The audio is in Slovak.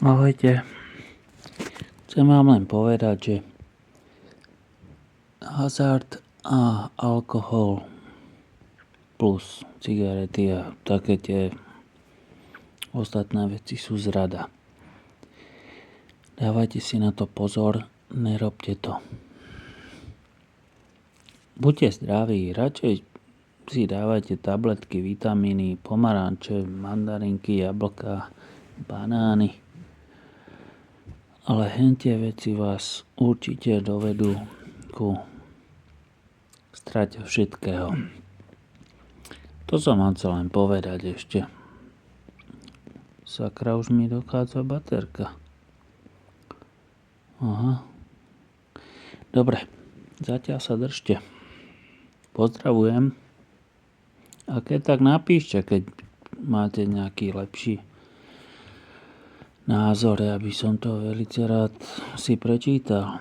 Ahojte. Chcem vám len povedať, že hazard a alkohol plus cigarety a také tie ostatné veci sú zrada. Dávajte si na to pozor, nerobte to. Buďte zdraví, radšej si dávajte tabletky, vitamíny, pomaranče, mandarinky, jablka, banány. Ale hentie veci vás určite dovedú ku strate všetkého. To som vám chcel len povedať ešte. Sakra, už mi dochádza baterka. Aha. Dobre, zatiaľ sa držte. Pozdravujem. A keď tak napíšte, keď máte nejaký lepší názor, aby som to veľmi rád si prečítal.